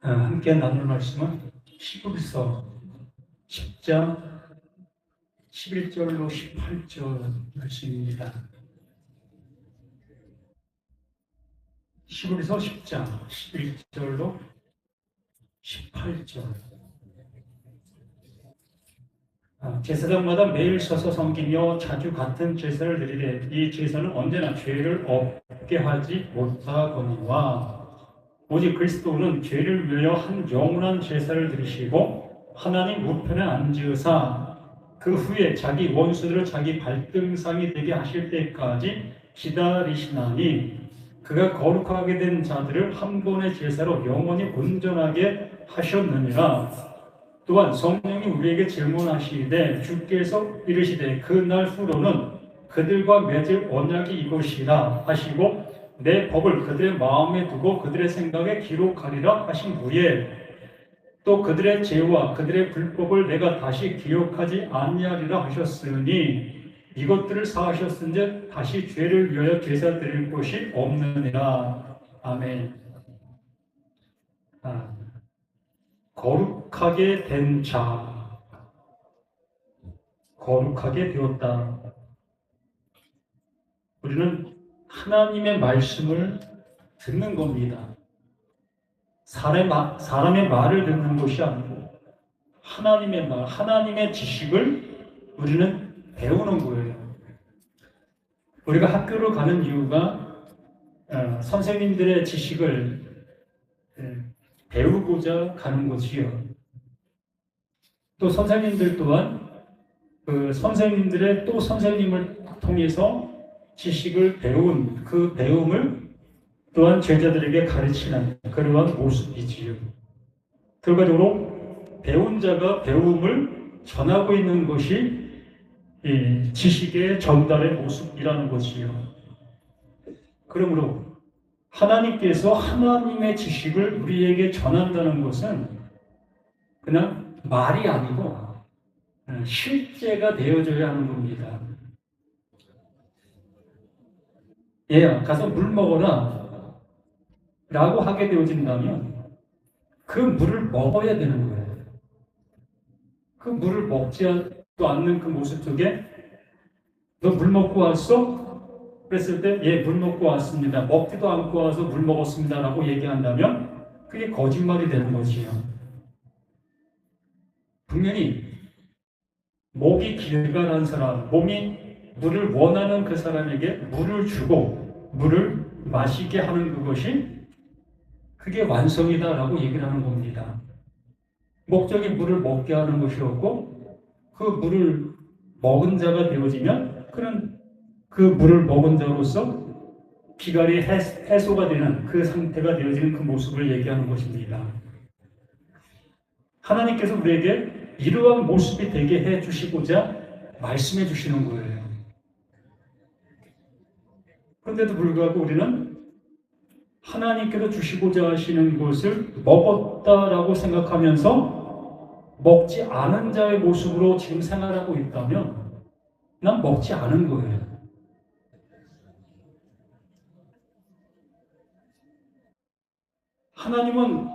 함께 나눌 말씀은 히브리서 10장 11절로 18절 말씀입니다. 히브리서 10장 11절로 18절. 제사장마다 매일 서서 섬기며 자주 같은 제사를 드리되 이 제사는 언제나 죄를 없게 하지 못하거니와 오직 그리스도는 죄를 위하여 한 영원한 제사를 드리시고 하나님 우편에 앉으사 그 후에 자기 원수들을 자기 발등상이 되게 하실 때까지 기다리시나니 그가 거룩하게 된 자들을 한 번의 제사로 영원히 온전하게 하셨느니라. 또한 성령이 우리에게 질문하시되 주께서 이르시되 그날 후로는 그들과 맺을 언약이 이것이라 하시고 내 법을 그들의 마음에 두고 그들의 생각에 기록하리라 하신 후에 또 그들의 죄와 그들의 불법을 내가 다시 기억하지 아니하리라 하셨으니 이것들을 사하셨은즉 다시 죄를 위하여 제사 드릴 것이 없느니라. 아멘. 거룩하게 된 자, 거룩하게 되었다. 우리는 하나님의 말씀을 듣는 겁니다. 사람의 말을 듣는 것이 아니고 하나님의 말, 하나님의 지식을 우리는 배우는 거예요. 우리가 학교를 가는 이유가 선생님들의 지식을 배우고자 가는 것이요. 또 선생님들 또한 그 선생님들의 또 선생님을 통해서 지식을 배운 그 배움을 또한 제자들에게 가르치는 그러한 모습이지요. 결과적으로 배운 자가 배움을 전하고 있는 것이 이 지식의 전달의 모습이라는 것이요. 그러므로 하나님께서 하나님의 지식을 우리에게 전한다는 것은 그냥 말이 아니고 실제가 되어져야 하는 겁니다. 얘야, 가서 물 먹어라 라고 하게 되어진다면 그 물을 먹어야 되는 거예요. 그 물을 먹지 않는 그 모습 속에 너 물 먹고 왔어? 그랬을 때 예, 물 먹고 왔습니다. 먹지도 않고 와서 물 먹었습니다 라고 얘기한다면 그게 거짓말이 되는 것이에요. 분명히 목이 길가란 사람, 몸이 물을 원하는 그 사람에게 물을 주고 물을 마시게 하는 그것이 그게 완성이다라고 얘기를 하는 겁니다. 목적이 물을 먹게 하는 것이었고 그 물을 먹은 자가 되어지면 그는 그 물을 먹은 자로서 비갈이 해소가 되는 그 상태가 되어지는 그 모습을 얘기하는 것입니다. 하나님께서 우리에게 이러한 모습이 되게 해주시고자 말씀해 주시는 거예요. 그런데도 불구하고 우리는 하나님께서 주시고자 하시는 것을 먹었다라고 생각하면서 먹지 않은 자의 모습으로 지금 생활하고 있다면 난 먹지 않은 거예요. 하나님은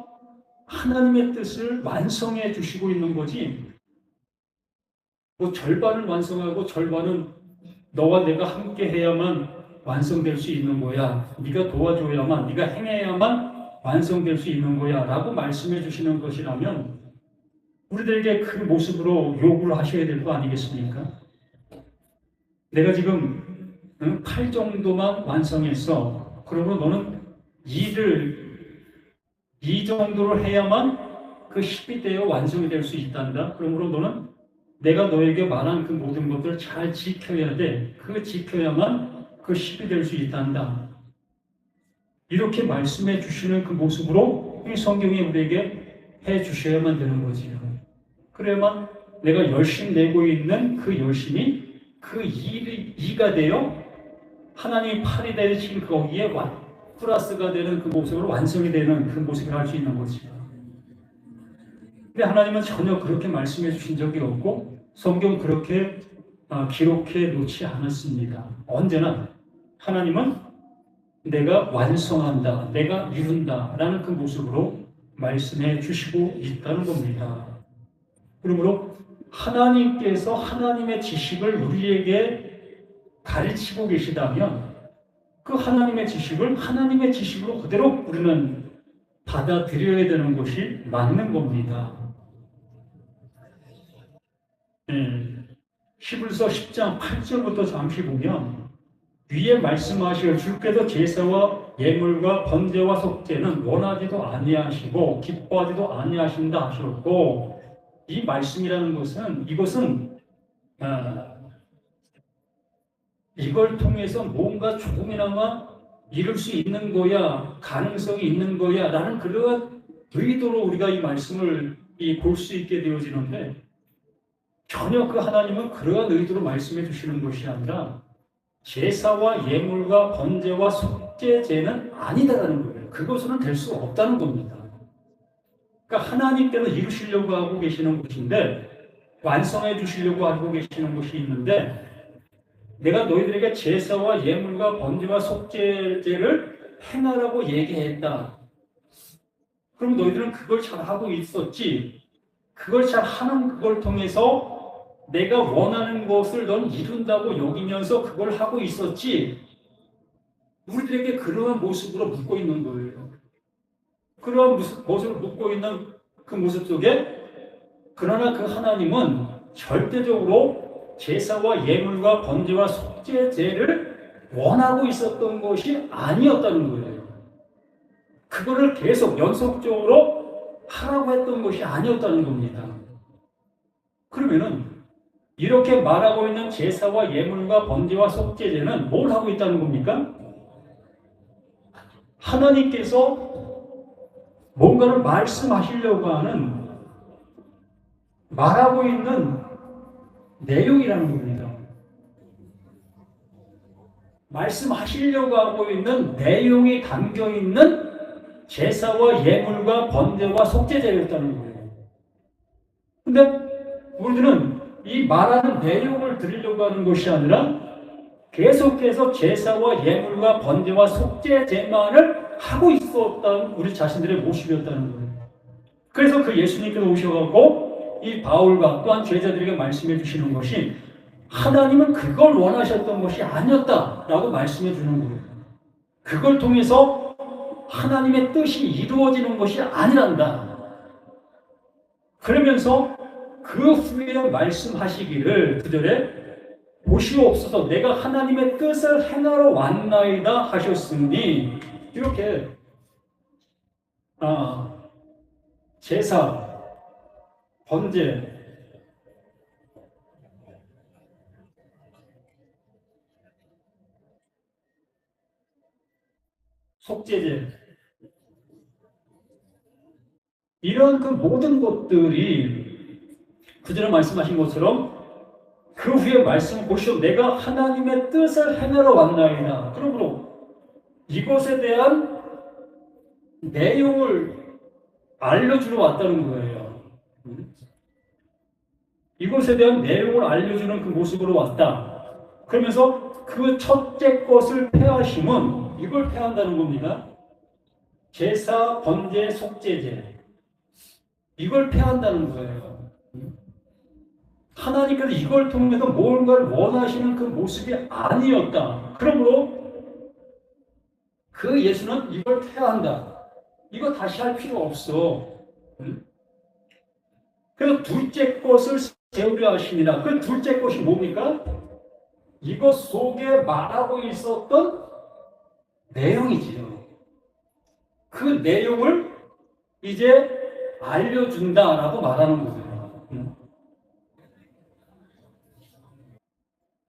하나님의 뜻을 완성해 주시고 있는 거지 뭐 절반을 완성하고 절반은 너와 내가 함께 해야만 완성될 수 있는 거야. 네가 도와줘야만, 네가 행해야만 완성될 수 있는 거야 라고 말씀해 주시는 것이라면 우리들에게 그 모습으로 요구를 하셔야 될 거 아니겠습니까? 내가 지금 팔 정도만 완성했어. 그러고 너는 이 정도를 해야만 그 10이 되어 완성이 될 수 있단다. 그러므로 너는 내가 너에게 말한 그 모든 것들을 잘 지켜야 돼. 그 지켜야만 그 10이 될 수 있단다. 이렇게 말씀해 주시는 그 모습으로 이 성경이 우리에게 해 주셔야만 되는 거지요. 그래야만 내가 열심히 내고 있는 그 열심이 그 이가 되어 하나님이 팔이 되신 거기에 플러스가 되는 그 모습으로 완성이 되는 그 모습을 할 수 있는 거지요. 근데 하나님은 전혀 그렇게 말씀해 주신 적이 없고 성경 그렇게 기록해 놓지 않았습니다. 언제나 하나님은 내가 완성한다, 내가 이룬다 라는 그 모습으로 말씀해 주시고 있다는 겁니다. 그러므로 하나님께서 하나님의 지식을 우리에게 가르치고 계시다면 그 하나님의 지식을 하나님의 지식으로 그대로 우리는 받아들여야 되는 것이 맞는 겁니다. 히브리서 10장 8절부터 잠시 보면 위에 말씀하실 주께서 제사와 예물과 번제와 속죄는 원하지도 아니하시고 기뻐하지도 아니하신다 하셨고, 이 말씀이라는 것은 이것은 이걸 통해서 뭔가 조금이나마 이룰 수 있는 거야, 가능성이 있는 거야 라는 그러한 의도로 우리가 이 말씀을 볼 수 있게 되어지는데, 전혀 그 하나님은 그러한 의도로 말씀해 주시는 것이 아니라 제사와 예물과 번제와 속죄제는 아니다라는 거예요. 그것은 될 수 없다는 겁니다. 그러니까 하나님께서 이루시려고 하고 계시는 것인데, 완성해 주시려고 하고 계시는 것이 있는데, 내가 너희들에게 제사와 예물과 번제와 속죄제를 행하라고 얘기했다. 그럼 너희들은 그걸 잘 하고 있었지. 그걸 잘 하는 그걸 통해서 내가 원하는 것을 넌 이룬다고 여기면서 그걸 하고 있었지. 우리들에게 그러한 모습으로 묻고 있는 거예요. 그러한 모습으로 묻고 있는 그 모습 속에, 그러나 그 하나님은 절대적으로 제사와 예물과 번제와 속죄제를 원하고 있었던 것이 아니었다는 거예요. 그거를 계속 연속적으로 하라고 했던 것이 아니었다는 겁니다. 그러면은 이렇게 말하고 있는 제사와 예물과 번제와 속죄제는 뭘 하고 있다는 겁니까? 하나님께서 뭔가를 말씀하시려고 하는, 말하고 있는 내용이라는 겁니다. 말씀하시려고 하고 있는 내용이 담겨 있는 제사와 예물과 번제와 속죄제였다는 거예요. 근데 우리들은 이 말하는 내용을 들으려고 하는 것이 아니라 계속해서 제사와 예물과 번제와 속죄제만을 하고 있었던 우리 자신들의 모습이었다는 거예요. 그래서 그 예수님께서 오셔가지고 이 바울과 또한 제자들에게 말씀해 주시는 것이, 하나님은 그걸 원하셨던 것이 아니었다라고 말씀해 주는 거예요. 그걸 통해서 하나님의 뜻이 이루어지는 것이 아니란다. 그러면서 그 후에 말씀하시기를 9절에 보시옵소서 내가 하나님의 뜻을 행하러 왔나이다 하셨으니, 이렇게 제사, 번제, 속죄제, 이런 그 모든 것들이 그전에 말씀하신 것처럼 그 후에 말씀 보시오 내가 하나님의 뜻을 행하러 왔나이다. 그러므로 이것에 대한 내용을 알려주러 왔다는 거예요. 이것에 대한 내용을 알려주는 그 모습으로 왔다. 그러면서 그 첫째 것을 폐하심은 이걸 폐한다는 겁니다. 제사, 번제, 속죄제, 이걸 폐한다는 거예요. 하나님께서 이걸 통해서 뭔가를 원하시는 그 모습이 아니었다. 그러므로 그 예수는 이걸 폐한다. 이거 다시 할 필요 없어. 그래서 둘째 것을 세우려 하십니다. 그 둘째 것이 뭡니까? 이것 속에 말하고 있었던 내용이지요. 그 내용을 이제 알려준다라고 말하는 거예요.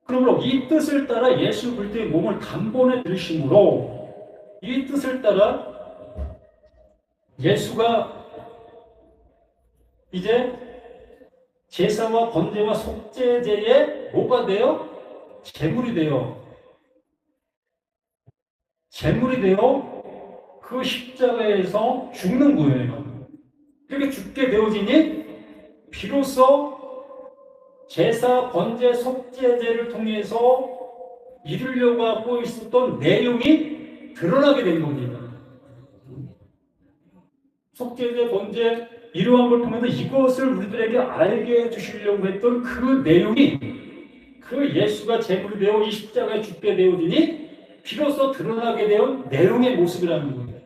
그러므로 이 뜻을 따라 예수 그리스도의 몸을 단번에 들으심으로, 이 뜻을 따라 예수가 이제 제사와 번제와 속죄제에 뭐가 돼요? 제물이 돼요. 제물이 되어 그 십자가에서 죽는 거예요. 그렇게 죽게 되어지니 비로소 제사, 번제, 속죄제를 통해서 이루려고 하고 있었던 내용이 드러나게 된 겁니다. 속죄제, 번제 이러한 걸 통해서 이것을 우리들에게 알게 해주시려고 했던 그 내용이 그 예수가 제물이 되어 이 십자가에 죽게 되어지니 비로소 드러나게 된 내용의 모습이라는 거예요.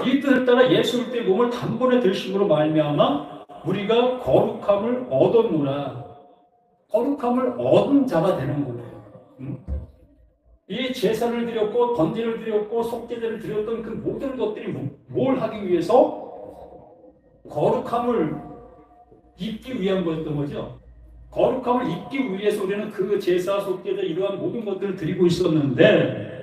이 뜻을 따라 예수 그리스도의 몸을 단번에 들심으로 말미암아 우리가 거룩함을 얻었노라. 거룩함을 얻은 자가 되는 거예요. 이 제사를 드렸고 번제를 드렸고 속죄제를 드렸던 그 모든 것들이 뭘 하기 위해서 거룩함을 입기 위한 거였던 거죠. 거룩함을 입기 위해서 우리는 그 제사, 속죄제 이러한 모든 것들을 드리고 있었는데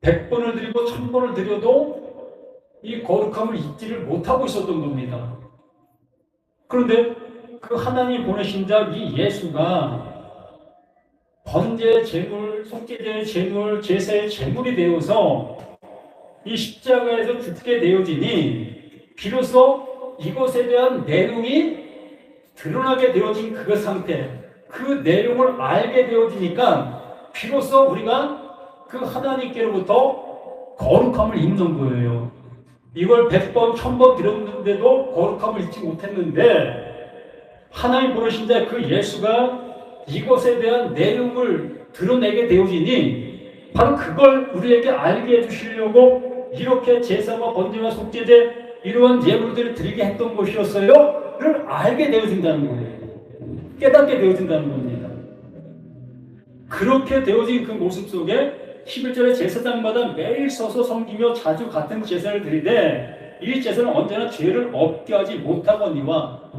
100번을 드리고 1000번을 드려도 이 거룩함을 입지를 못하고 있었던 겁니다. 그런데 그 하나님 보내신 자 이 예수가 번제의 제물, 속죄제의 제물, 제사의 제물이 되어서 이 십자가에서 죽게 되어지니 비로소 이것에 대한 내용이 드러나게 되어진 그 상태, 그 내용을 알게 되어지니까 비로소 우리가 그 하나님께로부터 거룩함을 입는 거예요. 이걸 100번, 1000번 들었는데도 거룩함을 잊지 못했는데 하나님 보내신 자 그 예수가 이것에 대한 내용을 드러내게 되어지니 바로 그걸 우리에게 알게 해주시려고 이렇게 제사와 번제와 속죄제 이러한 예물들을 드리게 했던 것이었어요 를 알게 되어진다는 거예요. 깨닫게 되어진다는 겁니다. 그렇게 되어진 그 모습 속에 11절에 제사장마다 매일 서서 섬기며 자주 같은 제사를 드리되 이 제사는 언제나 죄를 없게 하지 못하거니와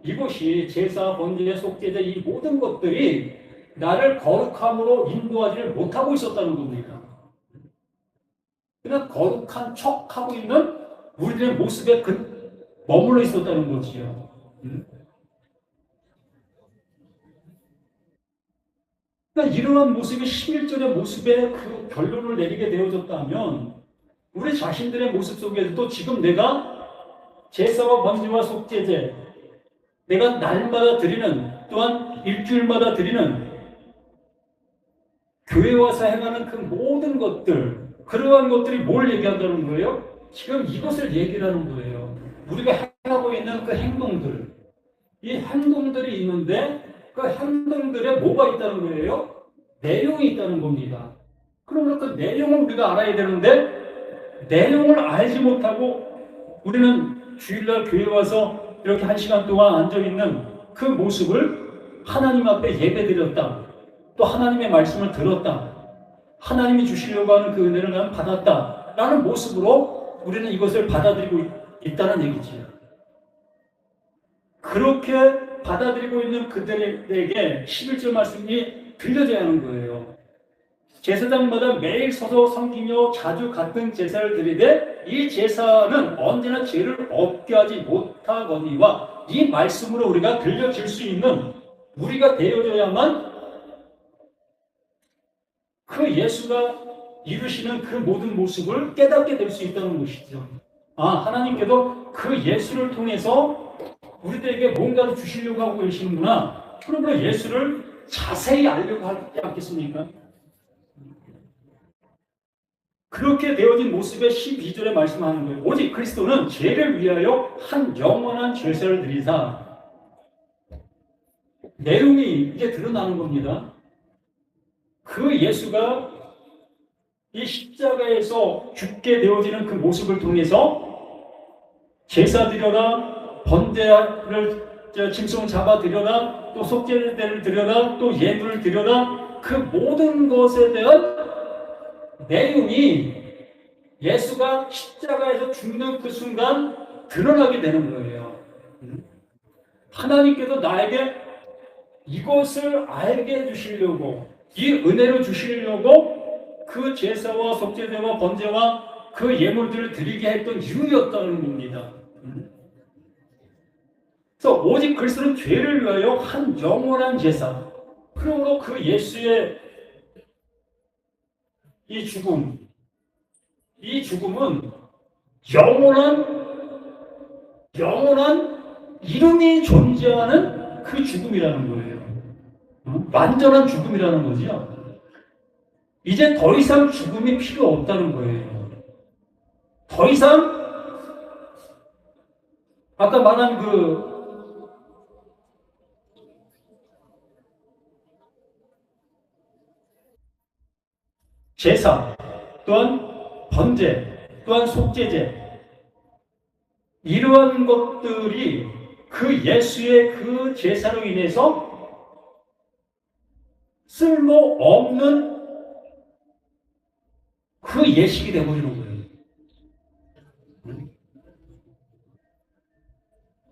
이것이 제사, 번제, 속죄제 이 모든 것들이 나를 거룩함으로 인도하지를 못하고 있었다는 겁니다. 그냥 거룩한 척하고 있는 우리들의 모습에 머물러 있었다는 거지요. 그러니까 이러한 모습이 11절의 모습에 그 결론을 내리게 되어졌다면 우리 자신들의 모습 속에서도 지금 내가 제사와 번제와 속죄제 내가 날마다 드리는 또한 일주일마다 드리는 교회 와서 행하는 그 모든 것들 그러한 것들이 뭘 얘기한다는 거예요? 지금 이것을 얘기하는 거예요. 우리가 행하고 있는 그 행동들 이 행동들이 있는데 그 행동들에 뭐가 있다는 거예요? 내용이 있다는 겁니다. 그러면 그 내용을 우리가 알아야 되는데 내용을 알지 못하고 우리는 주일날 교회 와서 이렇게 1시간 동안 앉아있는 그 모습을 하나님 앞에 예배드렸다. 또 하나님의 말씀을 들었다. 하나님이 주시려고 하는 그 은혜를 나는 받았다. 라는 모습으로 우리는 이것을 받아들이고 있다는 얘기지요. 그렇게 받아들이고 있는 그들에게 11절 말씀이 들려져야 하는 거예요. 제사장마다 매일 서서 섬기며 자주 같은 제사를 드리되 이 제사는 언제나 죄를 없게 하지 못하거니와 이 말씀으로 우리가 들려질 수 있는 우리가 되어져야만 그 예수가 이루시는 그 모든 모습을 깨닫게 될 수 있다는 것이죠. 하나님께도 그 예수를 통해서 우리들에게 뭔가를 주시려고 하고 계시는구나. 그러면 예수를 자세히 알려고 하지 않겠습니까? 그렇게 되어진 모습의 12절에 말씀하는 거예요. 오직 그리스도는 죄를 위하여 한 영원한 제사를 드리사. 내용이 이제 드러나는 겁니다. 그 예수가 이 십자가에서 죽게 되어지는 그 모습을 통해서 제사 드려라, 번제를 짐승을 잡아 드려라, 또 속죄를 드려라, 또 예물을 드려라, 그 모든 것에 대한 내용이 예수가 십자가에서 죽는 그 순간 드러나게 되는 거예요. 하나님께서 나에게 이것을 알게 해주시려고 이 은혜를 주시려고 그 제사와 속죄제와 번제와 그 예물들을 드리게 했던 이유였다는 겁니다. 그래서 오직 그리스도는 죄를 위하여 한 영원한 제사. 그러므로 그 예수의 이 죽음은 영원한 이름이 존재하는 그 죽음이라는 거예요. 완전한 죽음이라는 거죠. 이제 더 이상 죽음이 필요 없다는 거예요. 더 이상 아까 말한 그 제사, 또한 번제, 또한 속죄제, 이러한 것들이 그 예수의 그 제사로 인해서 쓸모없는 그 예식이 되어버리는 거예요.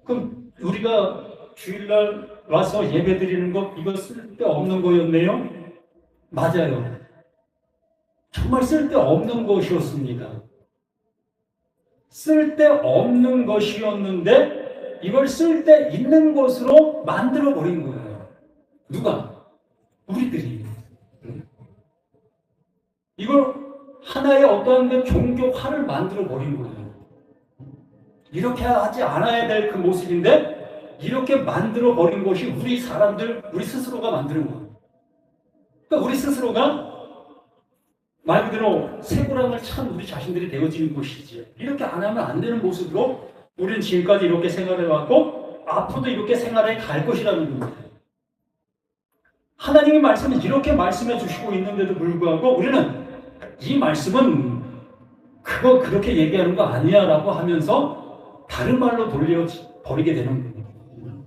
그럼 우리가 주일날 와서 예배 드리는 것, 이거 쓸데없는 거였네요? 맞아요. 정말 쓸데없는 것이었습니다. 쓸데없는 것이었는데 이걸 쓸데있는 것으로 만들어버린 거예요. 누가? 우리들이. 이걸 하나의 어떠한 그 종교화를 만들어버린 거예요. 이렇게 하지 않아야 될 그 모습인데 이렇게 만들어버린 것이 우리 사람들, 우리 스스로가 만드는 거예요. 그러니까 우리 스스로가 말 그대로 쇠고랑을 찬 우리 자신들이 되어지는 것이지. 이렇게 안 하면 안 되는 모습으로 우리는 지금까지 이렇게 생활해왔고 앞으로도 이렇게 생활해 갈 것이라는 겁니다. 하나님의 말씀은 이렇게 말씀해 주시고 있는데도 불구하고 우리는 이 말씀은 그거 그렇게 얘기하는 거 아니야 라고 하면서 다른 말로 돌려버리게 되는 거예요.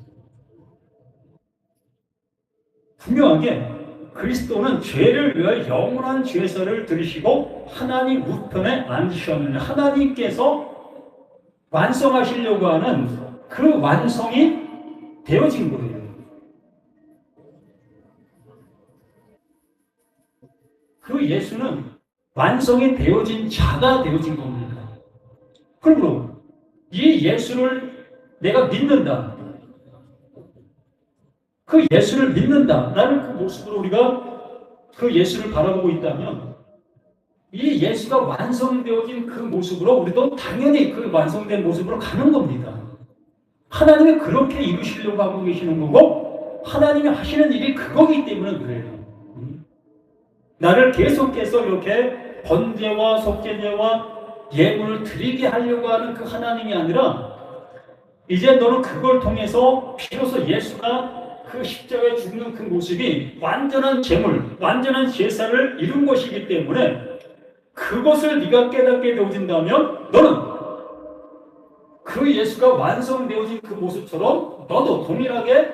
분명하게 그리스도는 죄를 위하여 영원한 죄사를 들으시고 하나님 우편에 앉으셨느냐. 하나님께서 완성하시려고 하는 그 완성이 되어진 거예요. 그 예수는 완성이 되어진 자가 되어진 겁니다. 그러므로 이 예수를 내가 믿는다. 그 예수를 믿는다라는 그 모습으로 우리가 그 예수를 바라보고 있다면 이 예수가 완성되어진 그 모습으로 우리도 당연히 그 완성된 모습으로 가는 겁니다. 하나님이 그렇게 이루시려고 하고 계시는 거고 하나님이 하시는 일이 그거기 때문에 그래요. 나를 계속해서 이렇게 번제와 속죄제와 예물을 드리게 하려고 하는 그 하나님이 아니라 이제 너는 그걸 통해서 비로소 예수가 그 십자가에 죽는 그 모습이 완전한 제물, 완전한 제사를 이룬 것이기 때문에 그것을 네가 깨닫게 되어진다면 너는 그 예수가 완성되어진 그 모습처럼 너도 동일하게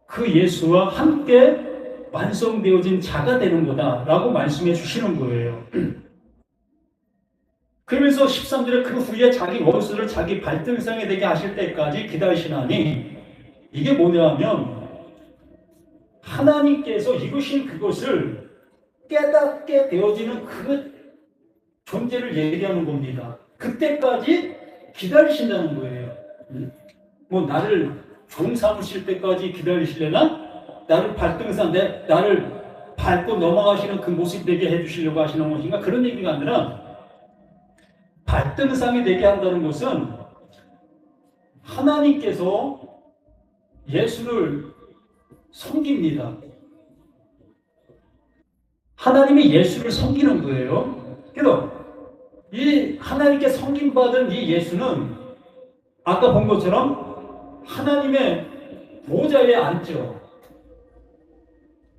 그 예수와 함께 완성되어진 자가 되는 거다라고 말씀해 주시는 거예요. 그러면서 13절에 그 후에 자기 원수를 자기 발등상에 되게 하실 때까지 기다리시나니 이게 뭐냐면 하나님께서 이루신 그것을 깨닫게 되어지는 그 존재를 얘기하는 겁니다. 그때까지 기다리신다는 거예요. 뭐 나를 종 삼으실 때까지 기다리실래나? 나를 발등상, 나를 밟고 넘어가시는 그 모습 되게 해주시려고 하시는 것인가? 그런 얘기가 아니라 발등상이 되게 한다는 것은 하나님께서 예수를 섬깁니다. 하나님이 예수를 섬기는 거예요. 그래서 이 하나님께 섬김받은 이 예수는 아까 본 것처럼 하나님의 보좌에 앉죠.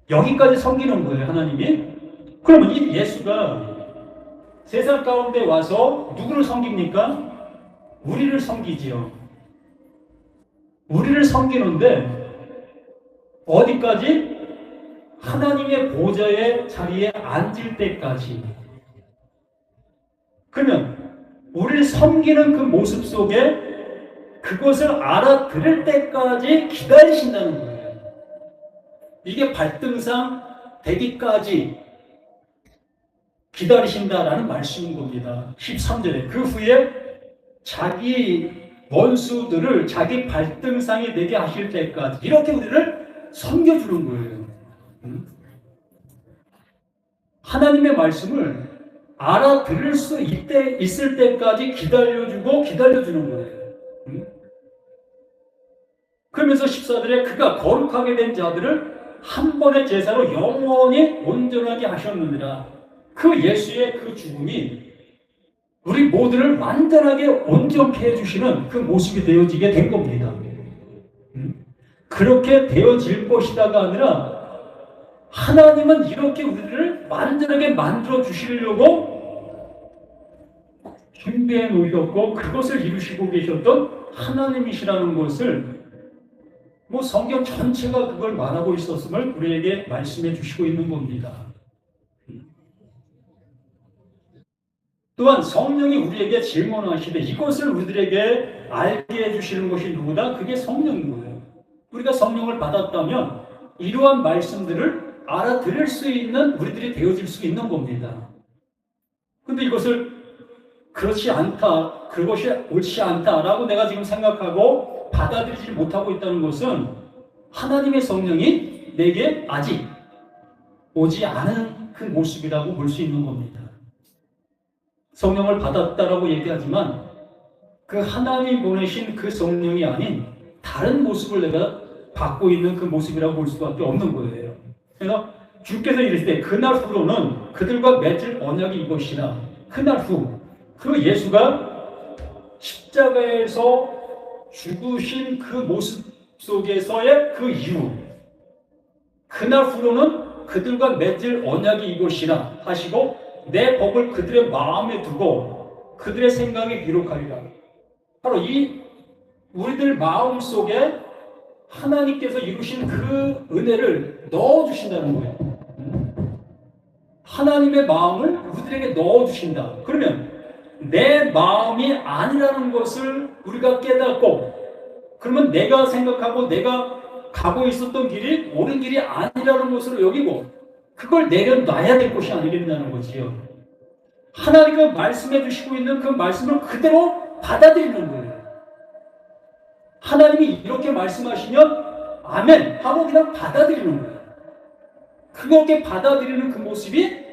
여기까지 섬기는 거예요, 하나님이. 그러면 이 예수가 세상 가운데 와서 누구를 섬깁니까? 우리를 섬기지요. 우리를 섬기는데 어디까지? 하나님의 보좌의 자리에 앉을 때까지. 그러면 우리를 섬기는 그 모습 속에 그것을 알아들을 때까지 기다리신다는 거예요. 이게 발등상 되기까지 기다리신다라는 말씀인 겁니다. 13절에 그 후에 자기 원수들을 자기 발등상에 되게 하실 때까지 이렇게 우리를 섬겨주는 거예요. 하나님의 말씀을 알아들을 수 있을 때까지 기다려주는 거예요. 그러면서 14절에 그가 거룩하게 된 자들을 한 번의 제사로 영원히 온전하게 하셨느니라. 그 예수의 그 죽음이 우리 모두를 완전하게 온전케 해주시는 그 모습이 되어지게 된 겁니다. 그렇게 되어질 것이다가 아니라 하나님은 이렇게 우리를 완전하게 만들어 주시려고 준비해 놓으셨고 그것을 이루시고 계셨던 하나님이시라는 것을 성경 전체가 그걸 말하고 있었음을 우리에게 말씀해 주시고 있는 겁니다. 또한 성령이 우리에게 질문하시되 이것을 우리들에게 알게 해주시는 것이 누구다? 그게 성령인 거예요. 우리가 성령을 받았다면 이러한 말씀들을 알아들을 수 있는 우리들이 되어질 수 있는 겁니다. 근데 이것을 그렇지 않다, 그것이 옳지 않다라고 내가 지금 생각하고 받아들이지 못하고 있다는 것은 하나님의 성령이 내게 아직 오지 않은 그 모습이라고 볼 수 있는 겁니다. 성령을 받았다라고 얘기하지만 그 하나님이 보내신 그 성령이 아닌 다른 모습을 내가 받고 있는 그 모습이라고 볼 수밖에 없는 거예요. 그래서 주께서 이르시되 그날 후로는 그들과 맺을 언약이 이것이라. 그날 후, 그 예수가 십자가에서 죽으신 그 모습 속에서의 그 이후, 그날 후로는 그들과 맺을 언약이 이것이라 하시고 내 법을 그들의 마음에 두고 그들의 생각에 기록하리라. 바로 이 우리들 마음 속에 하나님께서 이루신 그 은혜를 넣어주신다는 거예요. 하나님의 마음을 우리들에게 넣어주신다. 그러면 내 마음이 아니라는 것을 우리가 깨닫고, 그러면 내가 생각하고 내가 가고 있었던 길이 옳은 길이 아니라는 것으로 여기고 그걸 내려놔야 될 것이 아니겠다는 거지요. 하나님이 말씀해 주시고 있는 그 말씀을 그대로 받아들이는 거예요. 하나님이 이렇게 말씀하시면 아멘 하고 그냥 받아들이는 거예요. 그렇게 받아들이는 그 모습이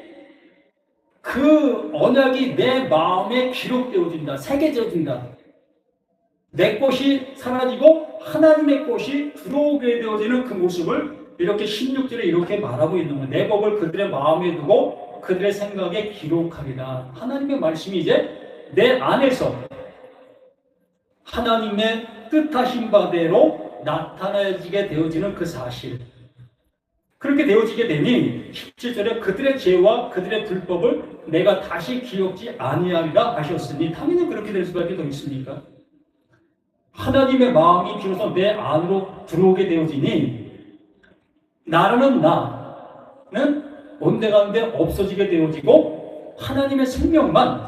그 언약이 내 마음에 기록되어진다, 새겨져진다. 내 것이 사라지고 하나님의 것이 들어오게 되어지는 그 모습을 이렇게 16절에 이렇게 말하고 있는 거예요. 내 법을 그들의 마음에 두고 그들의 생각에 기록하리라. 하나님의 말씀이 이제 내 안에서 하나님의 뜻하신 바대로 나타나지게 되어지는 그 사실. 그렇게 되어지게 되니 17절에 그들의 죄와 그들의 불법을 내가 다시 기억지 아니하리라 하셨으니 당연히 그렇게 될 수밖에 더 있습니까? 하나님의 마음이 비로소 내 안으로 들어오게 되어지니 나라는 나는 온데간데 없어지게 되어지고 하나님의 생명만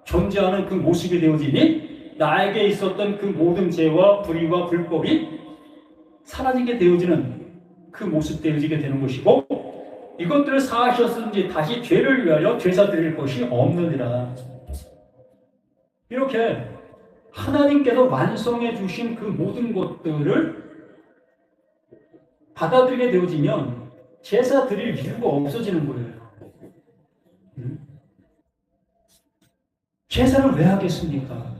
존재하는 그 모습이 되어지니 나에게 있었던 그 모든 죄와 불의와 불법이 사라지게 되어지는 그 모습 되어지게 되는 것이고 이것들을 사하셨은지 다시 죄를 위하여 제사 드릴 것이 없느니라. 이렇게 하나님께서 완성해 주신 그 모든 것들을 받아들이게 되어지면 제사 드릴 이유가 없어지는 거예요. 제사를 왜 하겠습니까?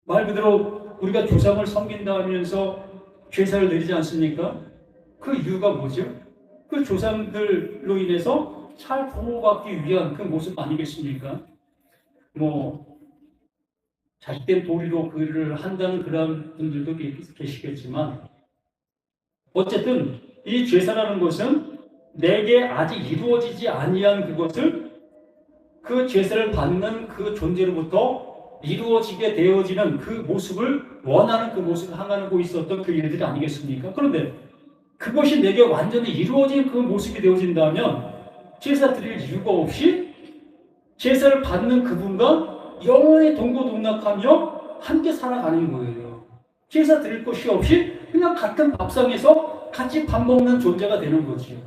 말 그대로 우리가 조상을 섬긴다 하면서 제사를 드리지 않습니까? 그 이유가 뭐죠? 그 조상들로 인해서 잘 보호받기 위한 그 모습 아니겠습니까? 자식된 도리로 그를 한다는 그런 분들도 계시겠지만 어쨌든 이 제사라는 것은 내게 아직 이루어지지 아니한 그것을 그 제사를 받는 그 존재로부터 이루어지게 되어지는 그 모습을 원하는 그 모습을 향하고 있었던 그 일들이 아니겠습니까? 그런데 그것이 내게 완전히 이루어진 그 모습이 되어진다면 제사 드릴 이유가 없이 제사를 받는 그분과 영원히 동고동락하며 함께 살아가는 거예요. 제사 드릴 것이 없이 그냥 같은 밥상에서 같이 밥 먹는 존재가 되는 거지요.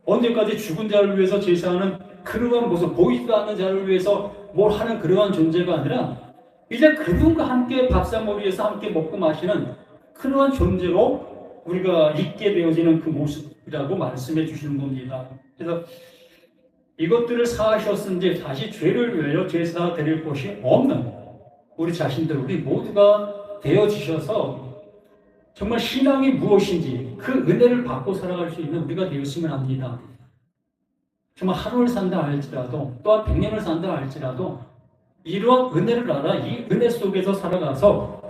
언제까지 죽은 자를 위해서 제사하는 그러한 모습, 보이지도 않는 자를 위해서 뭘 하는 그러한 존재가 아니라 이제 그분과 함께 밥상머리에서 함께 먹고 마시는 그러한 존재로 우리가 있게 되어지는 그 모습이라고 말씀해 주시는 겁니다. 그래서 이것들을 사하셨은지 다시 죄를 위하여 제사 드릴 것이 없는 우리 자신들, 우리 모두가 되어지셔서 정말 신앙이 무엇인지 그 은혜를 받고 살아갈 수 있는 우리가 되었으면 합니다. 정말 하루를 산다 할지라도 또한 100년을 산다 할지라도 이러한 은혜를 알아 이 은혜 속에서 살아가서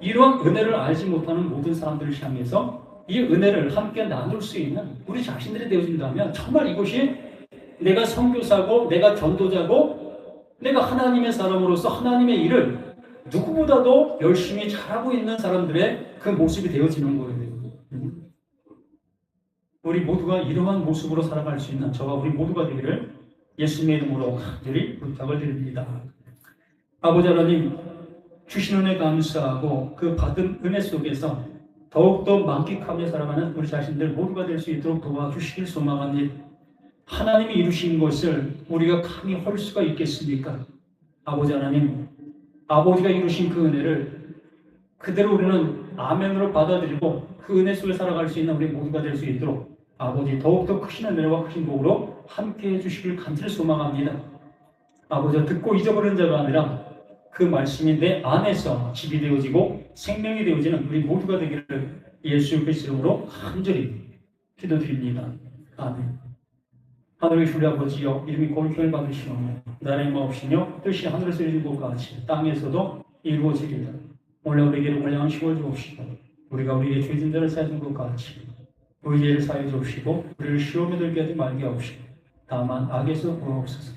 이러한 은혜를 알지 못하는 모든 사람들을 향해서 이 은혜를 함께 나눌 수 있는 우리 자신들이 되어진다면 정말 이것이 내가 선교사고 내가 전도자고 내가 하나님의 사람으로서 하나님의 일을 누구보다도 열심히 잘하고 있는 사람들의 그 모습이 되어지는 거예요. 우리 모두가 이러한 모습으로 살아갈 수 있는 저와 우리 모두가 되기를 예수님의 이름으로 간절히 부탁을 드립니다. 아버지 하나님, 주신 은혜 감사하고 그 받은 은혜 속에서 더욱더 만끽하며 살아가는 우리 자신들 모두가 될 수 있도록 도와주시길 소망합니다. 하나님이 이루신 것을 우리가 감히 할 수가 있겠습니까? 아버지 하나님, 아버지가 이루신 그 은혜를 그대로 우리는 아멘으로 받아들이고 그 은혜 속에 살아갈 수 있는 우리 모두가 될 수 있도록 아버지 더욱더 크신 은혜와 크신 복으로 함께해 주시길 간절히 소망합니다. 아버지, 듣고 잊어버린 자가 아니라 그 말씀이 내 안에서 집이 되어지고 생명이 되어지는 우리 모두가 되기를 예수 그리스도 이름으로 간절히 기도드립니다. 아멘. 하늘의 주님 아버지여, 이름이 공평을 받으시오며 나라의 마옵시며 뜻이 하늘에서 이루어진 것 같이 땅에서도 이루어지리라. 오늘 우리에게 원량을 씌워주옵시고 우리가 우리의 죄진들을 사준 것 같이 우리 죄를 사해 주옵시고 우리를 시험에 들게 하지 말게 하옵시고 다만 악에서 구하옵소서.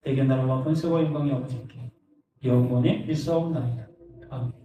대개 나라와 권세와 영광이 아버지께 영원히 있사옵나이다. 아멘.